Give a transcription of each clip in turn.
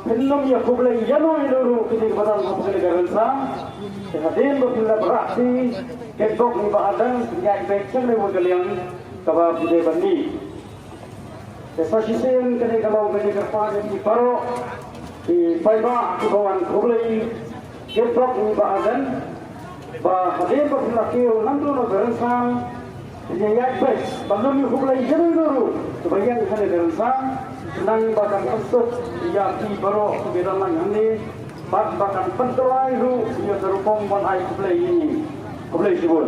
Film ya kublai yano iluru kini badan mapakali garansa hadin bapila beraksi ketok ni bahadan punya infection ni wakalian kaba budaya bandi desa sisen kini kalau kini kerpa di paro di paiba kubawan kublai ketok ni bahadan bah hadin bapila kio nandu no garansa punya infection balum kublai yano iluru kebayan kini garansa nang bahkan pesut yaki baru keberan lang ini bahkan pentuai ru ia terupong mon ai kublai ini kublai sibul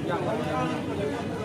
yang